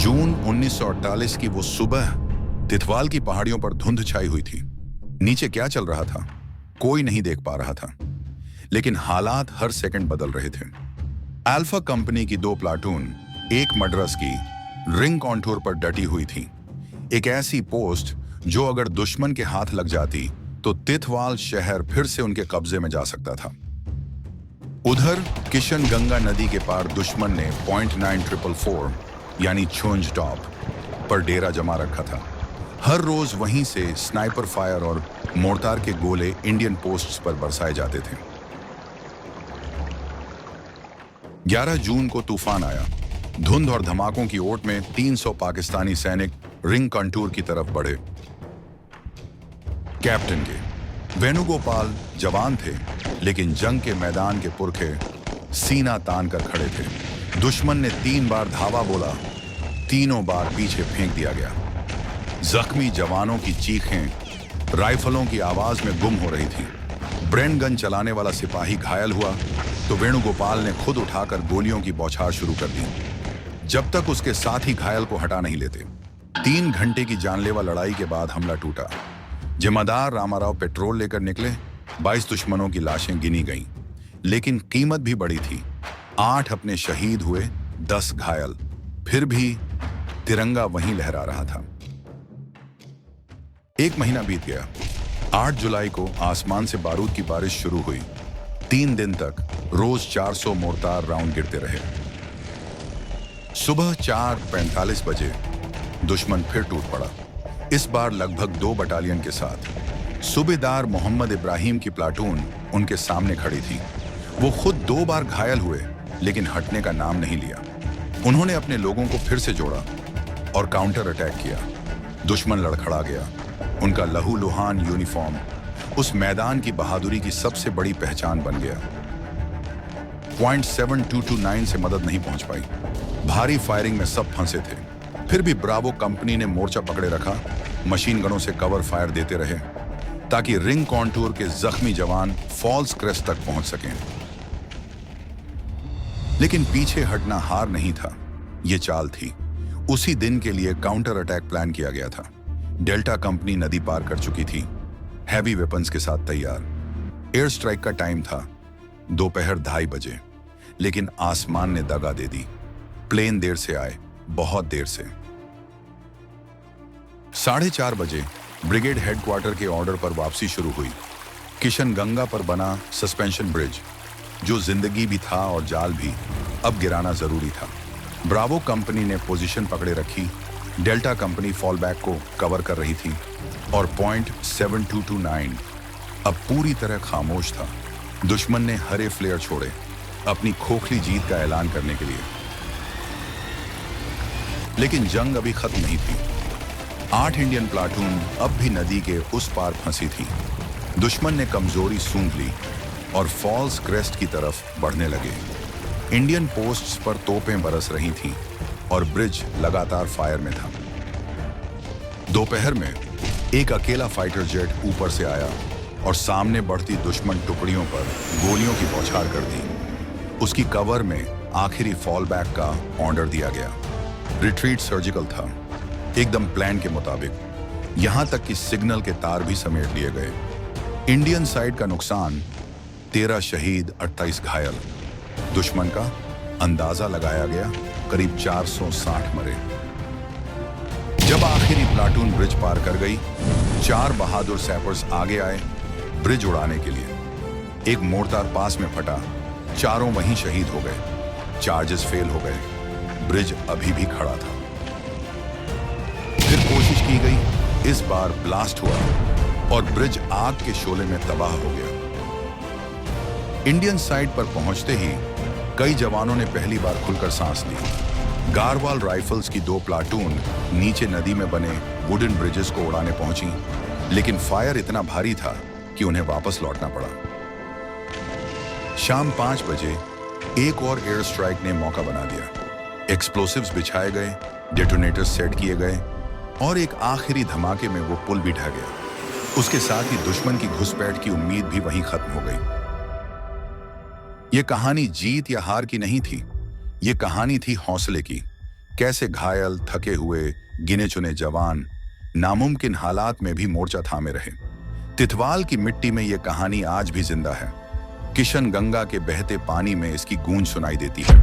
जून 1948 की वो सुबह तिथवाल की पहाड़ियों पर धुंध छाई हुई थी। नीचे क्या चल रहा था कोई नहीं देख पा रहा था, लेकिन हालात हर सेकंड बदल रहे थे। अल्फा कंपनी की 2 प्लाटून एक मद्रास की रिंग कॉन्टूर पर डटी हुई थी, एक ऐसी पोस्ट जो अगर दुश्मन के हाथ लग जाती तो तिथवाल शहर फिर से उनके कब्जे में जा सकता था। उधर किशन गंगा नदी के पार दुश्मन ने पॉइंट 9444 यानी छुंज टॉप पर डेरा जमा रखा था। हर रोज वहीं से स्नाइपर फायर और मोर्टार के गोले इंडियन पोस्ट्स पर बरसाए जाते थे। 11 जून को तूफान आया। धुंध और धमाकों की ओट में 300 पाकिस्तानी सैनिक रिंग कंटूर की तरफ बढ़े। कैप्टन के वेणुगोपाल जवान थे, लेकिन जंग के मैदान के पुरखे सीना तान कर खड़े थे। दुश्मन ने 3 बार धावा बोला, तीनों बार पीछे फेंक दिया गया। जख्मी जवानों की चीखें राइफलों की आवाज में गुम हो रही थी। ब्रेन गन चलाने वाला सिपाही घायल हुआ तो वेणुगोपाल ने खुद उठाकर गोलियों की बौछार शुरू कर दी, जब तक उसके साथी घायल को हटा नहीं लेते। 3 घंटे की जानलेवा लड़ाई के बाद हमला टूटा। जिम्मेदार रामाराव पेट्रोल लेकर निकले। 22 दुश्मनों की लाशें गिनी गईं, लेकिन कीमत भी बड़ी थी। 8 अपने शहीद हुए, 10 घायल। फिर भी तिरंगा वहीं लहरा रहा था। 1 महीना बीत गया। 8 जुलाई को आसमान से बारूद की बारिश शुरू हुई। 3 दिन तक रोज 400 मोर्टार राउंड गिरते रहे। सुबह 4:45 बजे दुश्मन फिर टूट पड़ा, इस बार लगभग 2 बटालियन के साथ। सूबेदार मोहम्मद इब्राहिम की प्लाटून उनके सामने खड़ी थी। वो खुद 2 बार घायल हुए, लेकिन हटने का नाम नहीं लिया। उन्होंने अपने लोगों को फिर से जोड़ा और काउंटर अटैक किया। दुश्मन लड़खड़ा गया। उनका लहूलुहान यूनिफॉर्म उस मैदान की बहादुरी की सबसे बड़ी पहचान बन गया। पॉइंट 7229 से मदद नहीं पहुंच पाई। भारी फायरिंग में सब फंसे थे। फिर भी ब्रावो कंपनी ने मोर्चा पकड़े रखा। मशीन गनों से कवर फायर देते रहे ताकि रिंग कॉन्टूर के जख्मी जवान फॉल्स क्रेस्ट तक पहुंच सकें। लेकिन पीछे हटना हार नहीं था, यह चाल थी। उसी दिन के लिए काउंटर अटैक प्लान किया गया था। डेल्टा कंपनी नदी पार कर चुकी थी, हैवी वेपन्स के साथ तैयार। एयर स्ट्राइक का टाइम था दोपहर 2:30 बजे, लेकिन आसमान ने दगा दे दी। प्लेन देर से आए, बहुत देर से। 4:30 बजे ब्रिगेड हेडक्वार्टर के ऑर्डर पर वापसी शुरू हुई। किशन गंगा पर बना सस्पेंशन ब्रिज, जो जिंदगी भी था और जाल भी, अब गिराना जरूरी था। ब्रावो कंपनी ने पोजीशन पकड़े रखी। डेल्टा कंपनी फॉल बैक को कवर कर रही थी और पॉइंट 7229 अब पूरी तरह खामोश था। दुश्मन ने हरे फ्लेयर छोड़े अपनी खोखली जीत का ऐलान करने के लिए। लेकिन जंग अभी खत्म नहीं थी। 8 इंडियन प्लाटून अब भी नदी के उस पार फंसी थी। दुश्मन ने कमजोरी सूंघ ली और फॉल्स क्रेस्ट की तरफ बढ़ने लगे। इंडियन पोस्ट्स पर तोपें बरस रही थीं और ब्रिज लगातार फायर में था। दोपहर में एक अकेला फाइटर जेट ऊपर से आया और सामने बढ़ती दुश्मन टुकड़ियों पर गोलियों की बौछार कर दी। उसकी कवर में आखिरी फॉल बैक का ऑर्डर दिया गया। रिट्रीट सर्जिकल था, एकदम प्लान के मुताबिक। यहां तक कि सिग्नल के तार भी समेट लिए गए। इंडियन साइड का नुकसान 13 शहीद, 28 घायल। दुश्मन का अंदाजा लगाया गया करीब 460 मरे। जब आखिरी प्लाटून ब्रिज पार कर गई, 4 बहादुर सैपर्स आगे आए ब्रिज उड़ाने के लिए। एक मोर्टार पास में फटा, चारों वहीं शहीद हो गए। चार्जेस फेल हो गए। ब्रिज अभी भी खड़ा था। फिर कोशिश की गई। इस बार ब्लास्ट हुआ और ब्रिज आग के शोले में तबाह हो गया। इंडियन साइड पर पहुंचते ही कई जवानों ने पहली बार खुलकर सांस ली। गारवाल राइफल्स की 2 प्लाटून नीचे नदी में बने वुडन ब्रिजेस को उड़ाने पहुंची, लेकिन फायर इतना भारी था कि उन्हें वापस लौटना पड़ा। शाम 5 बजे एक और एयर स्ट्राइक ने मौका बना दिया। एक्सप्लोसिव्स बिछाए गए, डेटोनेटर्स सेट किए गए और एक आखिरी धमाके में वो पुल भी ढह गया। उसके साथ ही दुश्मन की घुसपैठ की उम्मीद भी वहीं खत्म हो गई। यह कहानी जीत या हार की नहीं थी, यह कहानी थी हौसले की। कैसे घायल, थके हुए, गिने चुने जवान नामुमकिन हालात में भी मोर्चा थामे रहे। तिथवाल की मिट्टी में यह कहानी आज भी जिंदा है। किशन गंगा के बहते पानी में इसकी गूंज सुनाई देती है।